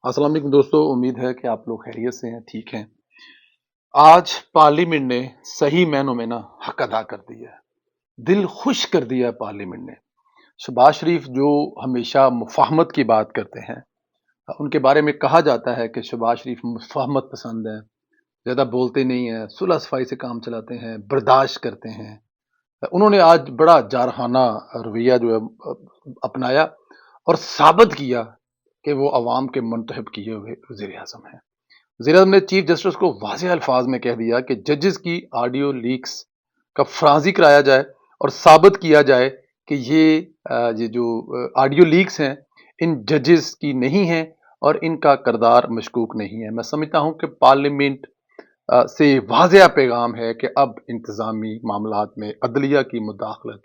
अस्सलाम वालेकुम दोस्तों, उम्मीद है कि आप लोग खैरियत से हैं, ठीक हैं। आज पार्लियामेंट ने सही मायनों में ना हक अदा कर दिया है, दिल खुश कर दिया है पार्लियामेंट ने। शहबाज शरीफ जो हमेशा मुफाहमत की बात करते हैं, उनके बारे में कहा जाता है कि शहबाज शरीफ मुफाहमत पसंद है, ज़्यादा बोलते नहीं हैं, सुलह सफाई से काम चलाते हैं, बर्दाश्त करते हैं। उन्होंने आज बड़ा जारहाना रवैया जो है अपनाया और साबित किया कि वो अवाम के मुंतखब किए हुए वज़ीर आज़म हैं। वज़ीर-ए-आज़म ने चीफ जस्टिस को वाज़ेह अल्फाज में कह दिया कि जजेस की ऑडियो लीक्स का फ़राज़ी कराया जाए और साबित किया जाए कि ये जो ऑडियो लीक्स हैं, इन जजेस की नहीं हैं और इनका किरदार मशकूक नहीं है। मैं समझता हूँ कि पार्लियामेंट से वाज़ेह पैगाम है कि अब इंतज़ामी मामलात में अदलिया की मुदाखलत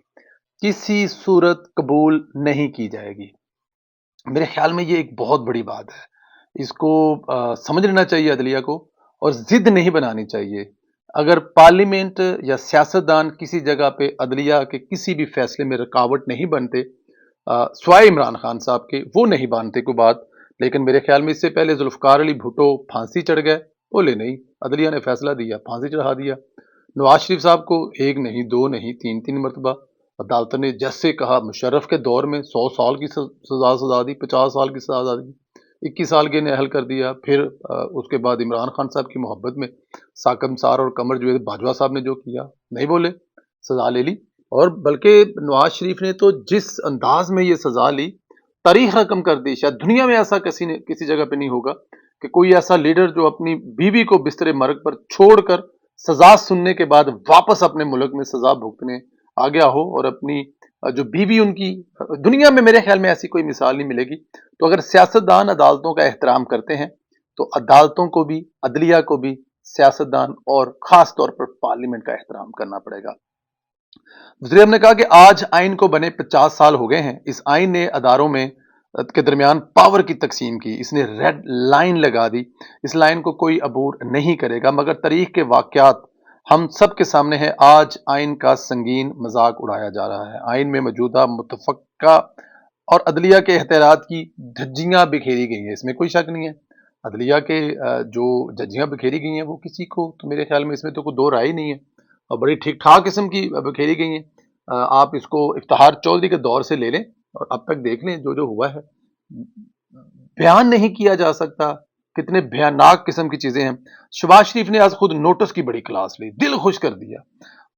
किसी सूरत कबूल नहीं की जाएगी। मेरे ख्याल में ये एक बहुत बड़ी बात है। इसको समझ लेना चाहिए अदलिया को और ज़िद नहीं बनानी चाहिए। अगर पार्लियामेंट या सियासतदान किसी जगह पे अदलिया के किसी भी फैसले में रुकावट नहीं बनते, स्वाए इमरान खान साहब के वो नहीं बांधते कोई बात, लेकिन मेरे ख्याल में इससे पहले जुल्फ़िकार अली भुट्टो फांसी चढ़ गए, बोले नहीं अदलिया ने फैसला दिया, फांसी चढ़ा दिया। नवाज शरीफ साहब को एक नहीं, दो नहीं, तीन तीन मरतबा अदालत ने जैसे कहा मुशर्रफ के दौर में 100 साल की सजा दी, 50 साल की सजा दी, 21 साल के ने हल कर दिया। फिर उसके बाद इमरान खान साहब की मोहब्बत में साकब निसार और कमर जुवेद बाजवा साहब ने जो किया, नहीं बोले, सजा ले ली। और बल्कि नवाज शरीफ ने तो जिस अंदाज में ये सजा ली, तारीख रकम कर दी। शायद दुनिया में ऐसा किसी जगह पे नहीं होगा कि कोई ऐसा लीडर जो अपनी बीवी को बिस्तर मर्ग पर छोड़कर सजा सुनने के बाद वापस अपने मुल्क में सजा भुगतने आ गया हो और अपनी जो बीवी उनकी, दुनिया में मेरे ख्याल में ऐसी कोई मिसाल नहीं मिलेगी। तो अगर सियासतदान अदालतों का एहतराम करते हैं तो अदालतों को भी, अदलिया को भी, सियासतदान और खास तौर पर पार्लियामेंट का एहतराम करना पड़ेगा। वज़ीर ने कहा कि आज आइन को बने 50 साल हो गए हैं। इस आइन ने अदारों में के दरमियान पावर की तकसीम की, इसने रेड लाइन लगा दी। इस लाइन को कोई अबूर नहीं करेगा, मगर तारीख के वाक़यात हम सब के सामने है। आज आइन का संगीन मजाक उड़ाया जा रहा है। आइन में मौजूदा मुतफ़क्का और अदलिया के एहतियात की धज्जियाँ बिखेरी गई हैं, इसमें कोई शक नहीं है। अदलिया के जो धज्जियाँ बिखेरी गई हैं वो किसी को, तो मेरे ख्याल में इसमें तो कोई दो राय ही नहीं है और बड़ी ठीक ठाक किस्म की बिखेरी गई हैं। आप इसको इफ्तिखार चौधरी के दौर से ले लें और अब तक देख लें जो जो हुआ है, बयान नहीं किया जा सकता कितने भयानक किस्म की चीजें हैं। शहबाज शरीफ ने आज खुद नोटिस की बड़ी क्लास ली, दिल खुश कर दिया।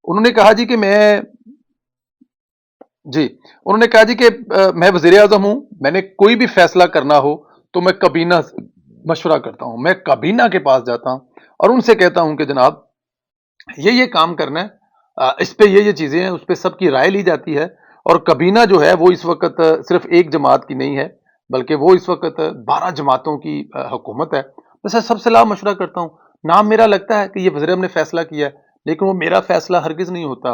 उन्होंने कहा जी कि मैं वजीर आजम हूं, मैंने कोई भी फैसला करना हो तो मैं कबीना से मशवरा करता हूं, मैं कबीना के पास जाता हूं और उनसे कहता हूं कि जनाब ये काम करना है, इस पे ये चीजें हैं, उस पे सबकी राय ली जाती है। और कबीना जो है वो इस वक्त सिर्फ एक जमात की नहीं है, बल्कि वो इस वक्त 12 जमातों की हुकूमत है। मैं सबसे सलाह मशवरा करता हूँ। नाम मेरा लगता है कि ये वज़ीर-ए-आज़म ने फैसला किया है, लेकिन वो मेरा फैसला हरगिज नहीं होता,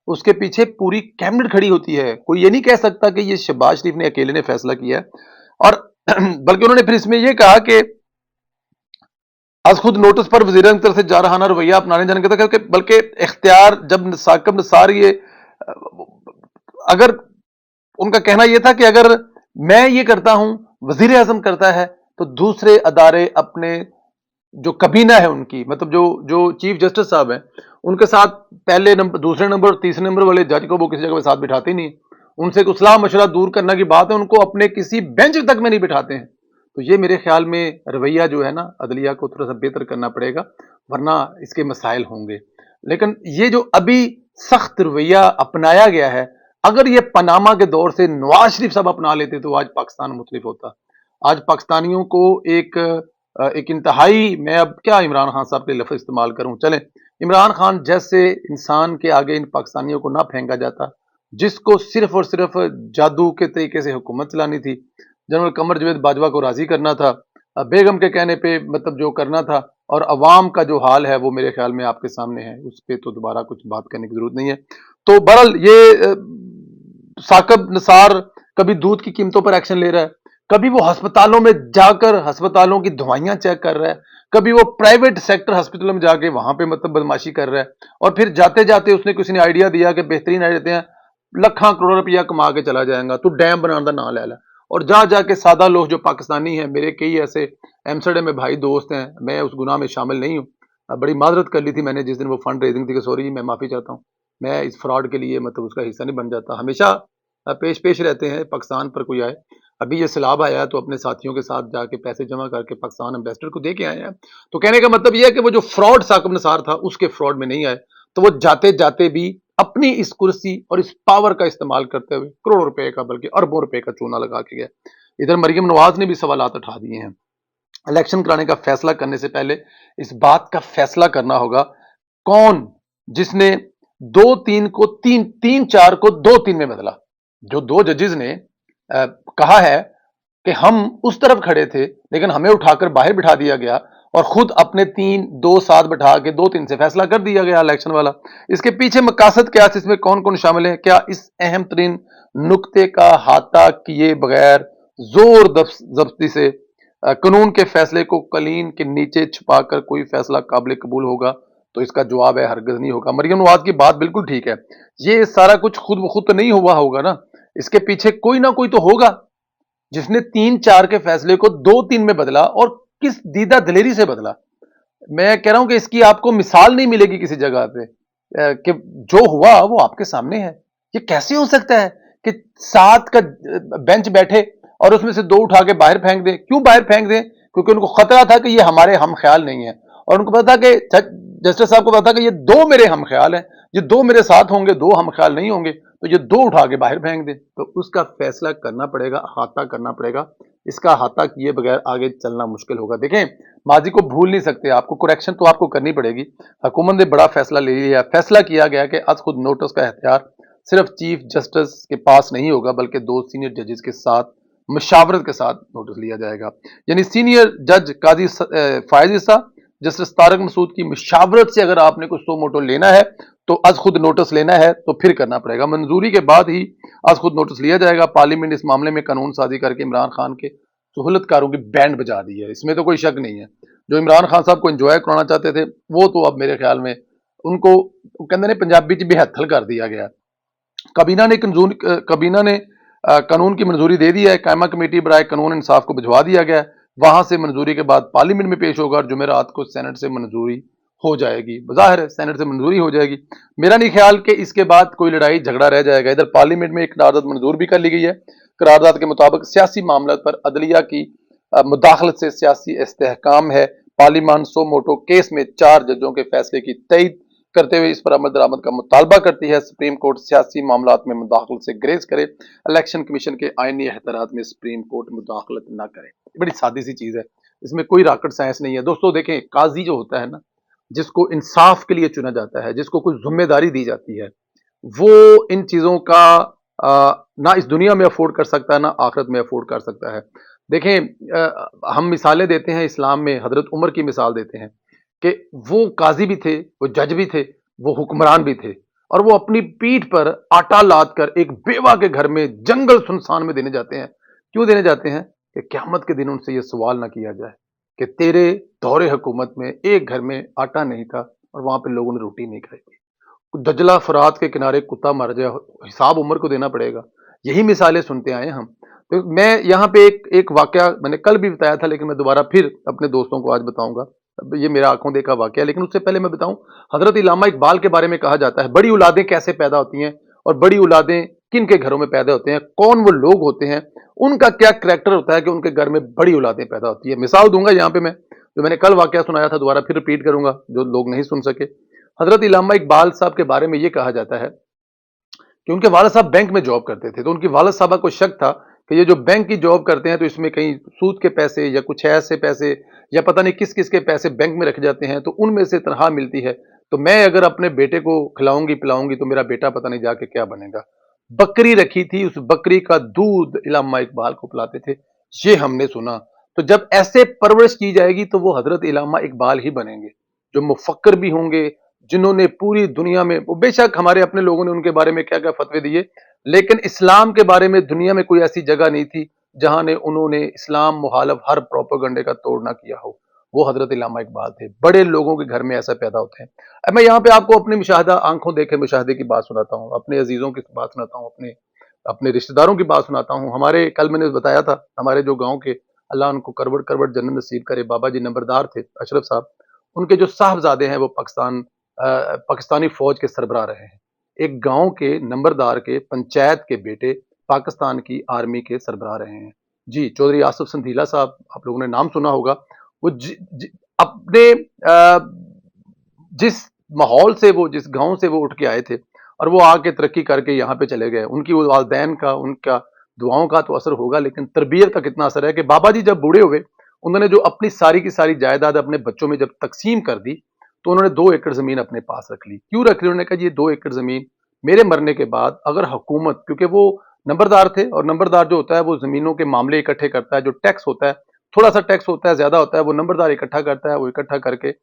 उसके पीछे पूरी कैबिनेट खड़ी होती है। कोई ये नहीं कह सकता कि ये शहबाज शरीफ ने अकेले ने फैसला किया है। और बल्कि उन्होंने फिर इसमें यह कहा कि आज खुद नोटिस पर वज़ीर की तरफ से जारहाना रवैया अपनाने जाने का था, बल्कि इख्तियार जब साकब निसार ये अगर उनका कहना यह था कि अगर मैं ये करता हूं, वज़ीर आज़म करता है, तो दूसरे अदारे अपने जो कबीना है उनकी, मतलब जो चीफ जस्टिस साहब हैं, उनके साथ पहले नंबर, दूसरे नंबर, तीसरे नंबर वाले जज को वो किसी जगह पे साथ बिठाते नहीं। उनसे कुछ सलाह मशवरा दूर करने की बात है, उनको अपने किसी बेंच तक में नहीं बिठाते हैं। तो ये मेरे ख्याल में रवैया जो है ना, अदलिया को थोड़ा सा बेहतर करना पड़ेगा, वरना इसके मसाइल होंगे। लेकिन ये जो अभी सख्त रवैया अपनाया गया है, अगर ये पनामा के दौर से नवाज शरीफ साहब अपना लेते तो आज पाकिस्तान मुख्तलिफ होता। आज पाकिस्तानियों को एक इंतहाई, मैं अब क्या इमरान खान साहब के लफ्ज़ इस्तेमाल करूं, चलें, इमरान खान जैसे इंसान के आगे इन पाकिस्तानियों को ना फेंका जाता, जिसको सिर्फ और सिर्फ जादू के तरीके से हुकूमत चलानी थी, जनरल कमर जवेद बाजवा को राजी करना था, बेगम के कहने पे मतलब जो करना था, और अवाम का जो हाल है वो मेरे ख्याल में आपके सामने है, उस पर तो दोबारा कुछ बात करने की जरूरत नहीं है। तो बहरहाल ये साकब निसार कभी दूध की कीमतों पर एक्शन ले रहा है, कभी वो अस्पतालों में जाकर अस्पतालों की दवाइयां चेक कर रहा है, कभी वो प्राइवेट सेक्टर हॉस्पिटल में जाके वहां पे मतलब बदमाशी कर रहा है, और फिर जाते जाते उसने किसी ने आइडिया दिया कि बेहतरीन आइडिया देते हैं, लखा करोड़ रुपया कमा के चला जाएगा, तू डैम बनाने का ना ले ला। اور جا جا کے سادہ لوگ جو پاکستانی ہیں، میرے کئی ایسے ایمسٹرڈیم میں بھائی دوست ہیں، میں اس گناہ میں شامل نہیں ہوں، بڑی معذرت کر لی تھی میں نے جس دن وہ فنڈ ریزنگ تھی کہ سوری میں معافی چاہتا ہوں، میں اس فراڈ کے لیے مطلب اس کا حصہ نہیں بن جاتا، ہمیشہ پیش رہتے ہیں پاکستان پر کوئی آئے، ابھی یہ سیلاب آیا ہے تو اپنے ساتھیوں کے ساتھ جا کے پیسے جمع کر کے پاکستان امبیسڈر کو دے کے آئے ہیں، تو کہنے کا مطلب یہ ہے کہ وہ جو فراڈ ثاقب نثار تھا اس کے فراڈ میں نہیں آئے، تو وہ جاتے جاتے بھی اپنی اس کرسی اور اس پاور کا استعمال کرتے ہوئے کروڑوں روپے کا بلکہ اربوں روپے کا چونا لگا کے گئے۔ ادھر مریم نواز نے بھی سوالات اٹھا دیے ہیں۔ الیکشن کرانے کا فیصلہ کرنے سے پہلے اس بات کا فیصلہ کرنا ہوگا کون جس نے 2-3 کو 3-4 کو 2-3 میں بدلا۔ جو 2 ججز نے کہا ہے کہ ہم اس طرف کھڑے تھے لیکن ہمیں اٹھا کر باہر بٹھا دیا گیا اور خود اپنے 2 ساتھ بٹھا کے 2-3 سے فیصلہ کر دیا گیا الیکشن والا۔ اس کے پیچھے مقاصد کیا ہے، اس میں کون کون شامل ہیں، کیا اس اہم ترین نقطے کا احاطہ کیے بغیر زور ضبطی سے قانون کے فیصلے کو کلین کے نیچے چھپا کر کوئی فیصلہ قابل قبول ہوگا؟ تو اس کا جواب ہے ہرگز نہیں ہوگا۔ مریم نواز کی بات بالکل ٹھیک ہے، یہ سارا کچھ خود بخود تو نہیں ہوا ہوگا نا، اس کے پیچھے کوئی نہ کوئی تو ہوگا جس نے 3-4 کے فیصلے کو 2-3 میں بدلا، اور کس دیدہ دلیری سے بدلا۔ میں کہہ رہا ہوں کہ اس کی آپ کو مثال نہیں ملے گی کسی جگہ پہ کہ جو ہوا وہ آپ کے سامنے ہے۔ یہ کیسے ہو سکتا ہے کہ 7 کا بینچ بیٹھے اور اس میں سے 2 اٹھا کے باہر پھینک دیں؟ کیوں باہر پھینک دیں؟ کیونکہ ان کو خطرہ تھا کہ یہ ہمارے ہم خیال نہیں ہیں، اور ان کو پتا تھا کہ جسٹس صاحب کو پتا تھا کہ یہ 2 میرے ہم خیال ہیں، یہ 2 میرے ساتھ ہوں گے، 2 ہم خیال نہیں ہوں گے، تو یہ 2 اٹھا کے باہر پھینک دیں۔ تو اس کا فیصلہ کرنا پڑے گا، احاطہ کرنا پڑے گا، اس کا احاطہ کیے بغیر آگے چلنا مشکل ہوگا۔ دیکھیں ماضی کو بھول نہیں سکتے، آپ کو کریکشن تو آپ کو کرنی پڑے گی۔ حکومت نے بڑا فیصلہ لے لیا، فیصلہ کیا گیا کہ از خود نوٹس کا اختیار صرف چیف جسٹس کے پاس نہیں ہوگا بلکہ 2 سینئر ججز کے ساتھ مشاورت کے ساتھ نوٹس لیا جائے گا، یعنی سینئر جج قاضی فائز عیسیٰ، جسٹس طارق مسعود کی مشاورت سے اگر آپ نے کوئی سو موٹو لینا ہے تو از خود نوٹس لینا ہے تو پھر کرنا پڑے گا، منظوری کے بعد ہی از خود نوٹس لیا جائے گا۔ پارلیمنٹ اس معاملے میں قانون سازی کر کے عمران خان کے سہولت کاروں کی بینڈ بجا دی ہے، اس میں تو کوئی شک نہیں ہے۔ جو عمران خان صاحب کو انجوائے کرانا چاہتے تھے وہ تو اب میرے خیال میں ان کو کہتے ہیں پنجابی چ بے ہتھل کر دیا گیا۔ کابینہ نے قانون کی منظوری دے دی ہے، قائمہ کمیٹی برائے قانون انصاف کو بھجوا دیا گیا ہے، وہاں سے منظوری کے بعد پارلیمنٹ میں پیش ہوگا اور جمعرات کو سینٹ سے منظوری ہو جائے گی، بظاہر ہے سینٹ سے منظوری ہو جائے گی۔ میرا نہیں خیال کہ اس کے بعد کوئی لڑائی جھگڑا رہ جائے گا۔ ادھر پارلیمنٹ میں ایک قرارداد منظور بھی کر لی گئی ہے، قرارداد کے مطابق سیاسی معاملات پر عدلیہ کی مداخلت سے سیاسی استحکام ہے۔ پارلیمان سو موٹو کیس میں 4 ججوں کے فیصلے کی تائید کرتے ہوئے اس پر عمل درآمد کا مطالبہ کرتی ہے۔ سپریم کورٹ سیاسی معاملات میں مداخلت سے گریز کرے، الیکشن کمیشن کے آئینی اختیارات میں سپریم کورٹ مداخلت نہ کرے۔ بڑی سادی سی چیز ہے، اس میں کوئی راکٹ سائنس نہیں ہے۔ دوستو دیکھیں قاضی جو ہوتا ہے نا، جس کو انصاف کے لیے چنا جاتا ہے، جس کو کوئی ذمہ داری دی جاتی ہے، وہ ان چیزوں کا نہ اس دنیا میں افورڈ کر سکتا ہے نہ آخرت میں افورڈ کر سکتا ہے۔ دیکھیں ہم مثالیں دیتے ہیں اسلام میں، حضرت عمر کی مثال دیتے ہیں کہ وہ قاضی بھی تھے، وہ جج بھی تھے، وہ حکمران بھی تھے، اور وہ اپنی پیٹھ پر آٹا لاد کر ایک بیوہ کے گھر میں جنگل سنسان میں دینے جاتے ہیں۔ کیوں دینے جاتے ہیں؟ کہ قیامت کے دن ان سے یہ سوال نہ کیا جائے کہ تیرے دور حکومت میں ایک گھر میں آٹا نہیں تھا اور وہاں پہ لوگوں نے روٹی نہیں کھائی تھی، دجلہ فرات کے کنارے کتا مر جائے، حساب عمر کو دینا پڑے گا۔ یہی مثالیں سنتے آئے ہم۔ تو میں یہاں پہ ایک واقعہ میں نے کل بھی بتایا تھا لیکن میں دوبارہ پھر اپنے دوستوں کو آج بتاؤں گا، یہ میرا آنکھوں دیکھا واقعہ، لیکن اس سے پہلے میں بتاؤں حضرت علامہ اقبال کے بارے میں کہا جاتا ہے بڑی اولادیں کیسے پیدا ہوتی ہیں اور بڑی اولادیں کن کے گھروں میں پیدا ہوتے ہیں، کون وہ لوگ ہوتے ہیں، ان کا کیا کریکٹر ہوتا ہے کہ ان کے گھر میں بڑی اولادیں پیدا ہوتی ہیں۔ مثال دوں گا یہاں پہ، میں جو میں نے کل واقعہ سنایا تھا دوبارہ پھر ریپیٹ کروں گا جو لوگ نہیں سن سکے۔ حضرت علامہ اقبال صاحب کے بارے میں یہ کہا جاتا ہے کہ ان کے والد صاحب بینک میں جاب کرتے تھے، تو ان کی والد صاحبہ کو شک تھا کہ یہ جو بینک کی جاب کرتے ہیں تو اس میں کہیں سود کے پیسے یا کچھ ایسے پیسے یا پتہ نہیں کس کس کے پیسے بینک میں رکھ جاتے ہیں، تو ان میں سے تنخواہ ملتی ہے، تو میں اگر اپنے بیٹے کو کھلاؤں گی پلاؤں گی تو میرا بیٹا پتہ نہیں جا کے کیا بنے گا۔ بکری رکھی تھی، اس بکری کا دودھ علامہ اقبال کو پلاتے تھے، یہ ہم نے سنا۔ تو جب ایسے پرورش کی جائے گی تو وہ حضرت علامہ اقبال ہی بنیں گے، جو مفکر بھی ہوں گے، جنہوں نے پوری دنیا میں، بے شک ہمارے اپنے لوگوں نے ان کے بارے میں کیا کیا فتوے دیے، لیکن اسلام کے بارے میں دنیا میں کوئی ایسی جگہ نہیں تھی جہاں نے انہوں نے اسلام مخالف ہر پروپیگنڈے کا توڑ نہ کیا ہو۔ وہ حضرت علامہ اقبال تھے۔ بڑے لوگوں کے گھر میں ایسا پیدا ہوتے ہیں۔ اب میں یہاں پہ آپ کو اپنے مشاہدہ آنکھوں دیکھے مشاہدے کی بات سناتا ہوں، اپنے عزیزوں کی بات سناتا ہوں، اپنے अपने रिश्तेदारों की बात सुनाता हूँ। हमारे, कल मैंने बताया था, हमारे जो गांव के, अल्लाह उनको करवट करवट जन्नत नसीब करे, बाबा जी नंबरदार थे, अशरफ साहब, उनके जो साहबजादे हैं वो पाकिस्तानी फौज के सरबराह रहे हैं। एक गांव के नंबरदार के पंचायत के बेटे पाकिस्तान की आर्मी के सरबराह रहे हैं। जी, चौधरी आसिफ संधीला साहब, आप लोगों ने नाम सुना होगा। वो अपने जिस माहौल से, वो जिस गांव से वो उठ के आए थे और वो आके तरक्की करके यहाँ पे चले गए, उनकी वो वालदैन का, उनका दुआओं का तो असर होगा, लेकिन तरबियत का कितना असर है कि बाबा जी जब बूढ़े हुए, उन्होंने जो अपनी सारी की सारी जायदाद अपने बच्चों में जब तकसीम कर दी, तो उन्होंने 2 एकड़ जमीन अपने पास रख ली। क्यों रख ली? उन्होंने कहा ये 2 एकड़ जमीन मेरे मरने के बाद अगर हुकूमत, क्योंकि वो नंबरदार थे और नंबरदार जो होता है वो जमीनों के मामले इकट्ठे करता है, जो टैक्स होता है, थोड़ा सा टैक्स होता है, ज्यादा होता है, वो नंबरदार इकट्ठा करता है, वो इकट्ठा करके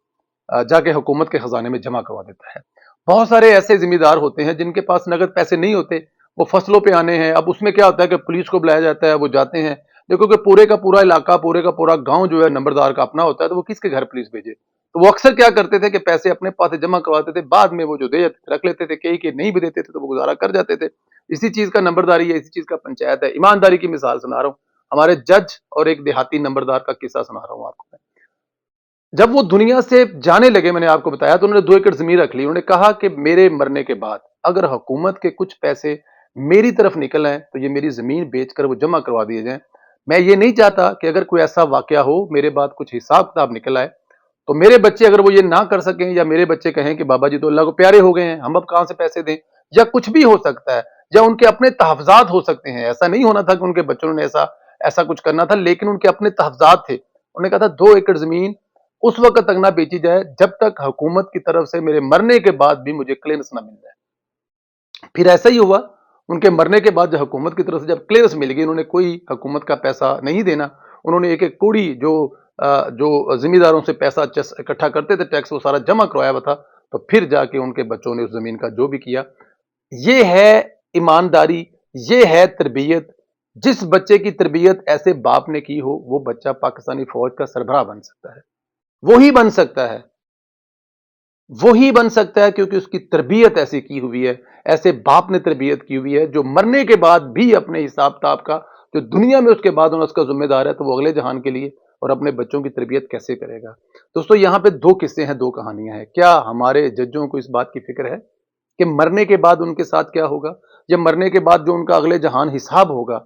जाके हुकूमत के खजाने में जमा करवा देता है। बहुत सारे ऐसे जिम्मेदार होते हैं जिनके पास नगद पैसे नहीं होते, वो फसलों पे आने हैं। अब उसमें क्या होता है कि पुलिस को बुलाया जाता है, वो जाते हैं। देखो कि पूरे का पूरा इलाका, पूरे का पूरा गांव जो है नंबरदार का अपना होता है, तो वो किसके घर पुलिस भेजे? तो वो अक्सर क्या करते थे कि पैसे अपने पास जमा करवाते थे, बाद में वो जो दे रख लेते थे, कई के नहीं भी देते थे तो वो गुजारा कर जाते थे। इसी चीज का नंबरदारी है, इसी चीज का पंचायत है। ईमानदारी की मिसाल सुना रहा हूँ, हमारे जज और एक देहाती नंबरदार का किस्सा सुना रहा हूँ आपको। जब वो दुनिया से जाने लगे, मैंने आपको बताया, तो उन्होंने 2 एकड़ जमीन रख ली। उन्होंने कहा कि मेरे मरने के बाद अगर हुकूमत के कुछ पैसे मेरी तरफ निकल आए तो ये मेरी जमीन बेचकर वो जमा करवा दिए जाएं। मैं ये नहीं चाहता कि अगर कोई ऐसा वाकया हो, मेरे बाद कुछ हिसाब किताब निकल आए, तो मेरे बच्चे अगर वो ये ना कर सकें, या मेरे बच्चे कहें कि बाबा जी तो अल्लाह को प्यारे हो गए हैं, हम अब कहां से पैसे दें, या कुछ भी हो सकता है, या उनके अपने तहफजात हो सकते हैं। ऐसा नहीं होना था कि उनके बच्चों ने ऐसा ऐसा कुछ करना था, लेकिन उनके अपने तहफजात थे। उन्होंने कहा था 2 एकड़ जमीन उस वक्त तक ना बेची जाए जब तक हुकूमत की तरफ से मेरे मरने के बाद भी मुझे क्लियरेंस ना मिल जाए। फिर ऐसा ही हुआ, उनके मरने के बाद जब हुकूमत की तरफ से जब क्लियरेंस मिल गई, उन्होंने कोई हुकूमत का पैसा नहीं देना, उन्होंने एक एक कौड़ी जो जिम्मेदारों से पैसा इकट्ठा करते थे टैक्स, वो सारा जमा करवाया हुआ था। तो फिर जाके उनके बच्चों ने उस जमीन का जो भी किया। ये है ईमानदारी, ये है तरबियत। जिस बच्चे की तरबियत ऐसे बाप ने की हो, वो बच्चा पाकिस्तानी फौज का सरबराह बन सकता है। वो ही बन सकता है, वो ही बन सकता है, क्योंकि उसकी तरबियत ऐसी की हुई है, ऐसे बाप ने तरबियत की हुई है, जो मरने के बाद भी अपने हिसाब किताब का, जो दुनिया में उसके बाद उसका जिम्मेदार है, तो वो अगले जहान के लिए और अपने बच्चों की तरबियत कैसे करेगा। दोस्तों, यहाँ पे 2 किस्से हैं, 2 कहानियां हैं। क्या हमारे जजों को इस बात की फिक्र है कि मरने के बाद उनके साथ क्या होगा, या मरने के बाद जो उनका अगले जहान हिसाब होगा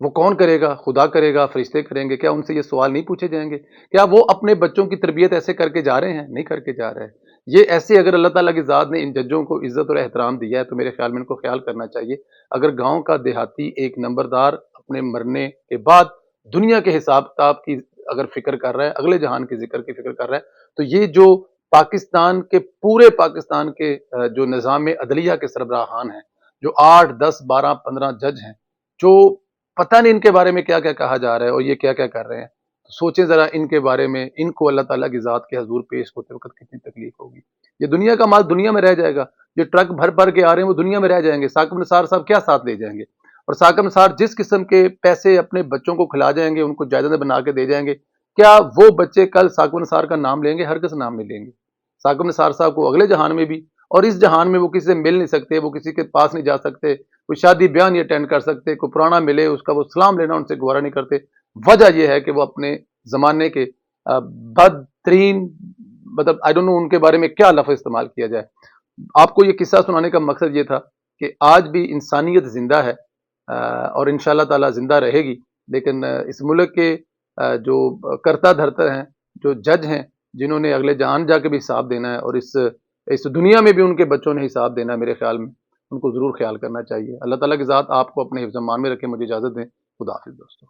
वो कौन करेगा? खुदा करेगा, फरिश्ते करेंगे? क्या उनसे ये सवाल नहीं पूछे जाएंगे? क्या वो अपने बच्चों की तरबियत ऐसे करके जा रहे हैं? नहीं करके जा रहे हैं। ये ऐसे, अगर अल्लाह ताला की ज़ात ने इन जजों को इज्जत और एहतराम दिया है, तो मेरे ख्याल में इनको ख्याल करना चाहिए। अगर गांव का देहाती एक नंबरदार अपने मरने के बाद दुनिया के हिसाब किताब की अगर फिक्र कर रहा है, अगले जहान की जिक्र की फिक्र कर रहा है, तो ये जो पाकिस्तान के, पूरे पाकिस्तान के जो निज़ाम अदलिया के सरबराहान हैं, जो 8, 10, 12, 15 जज हैं, जो पता नहीं इनके बारे में क्या क्या कहा जा रहा है और ये क्या क्या कर रहे हैं। तो सोचें जरा इनके बारे में, इनको अल्लाह ताला की ज़ात के हजूर पेश होते वक्त कितनी तकलीफ होगी। ये दुनिया का माल दुनिया में रह जाएगा, जो ट्रक भर भर के आ रहे हैं वो दुनिया में रह जाएंगे। साकिब निसार साहब क्या साथ ले जाएंगे? और साकिब निसार जिस किस्म के पैसे अपने बच्चों को खिला जाएंगे, उनको जायदादें बना के दे जाएंगे, क्या वो बच्चे कल साकिब निसार का नाम लेंगे? हरगिज़ नाम नहीं लेंगे। साकिब निसार साहब को अगले जहान में भी और इस जहान में वो किसी से मिल नहीं सकते, वो किसी के पास नहीं जा सकते, कोई शादी ब्याह नहीं अटेंड कर सकते, कोई पुराना मिले उसका वो सलाम लेना उनसे गवारा नहीं करते। वजह यह है कि वो अपने जमाने के बदतरीन, मतलब आई डोंट नो उनके बारे में क्या लफ्ज इस्तेमाल किया जाए। आपको ये किस्सा सुनाने का मकसद ये था कि आज भी इंसानियत जिंदा है और इंशाल्लाह ताला जिंदा रहेगी। लेकिन इस मुल्क के जो कर्ता धर्ता हैं, जो जज हैं, जिन्होंने अगले जहान जाके भी हिसाब देना है, और इस दुनिया में भी उनके बच्चों ने हिसाब देना है, मेरे ख्याल में उनको जरूर ख्याल करना चाहिए। अल्लाह ताला की ज़ात आपको अपने हिफ्ज़-ए-मान में रखे। मुझे इजाज़त दें। खुदा हाफिज़ दोस्तों।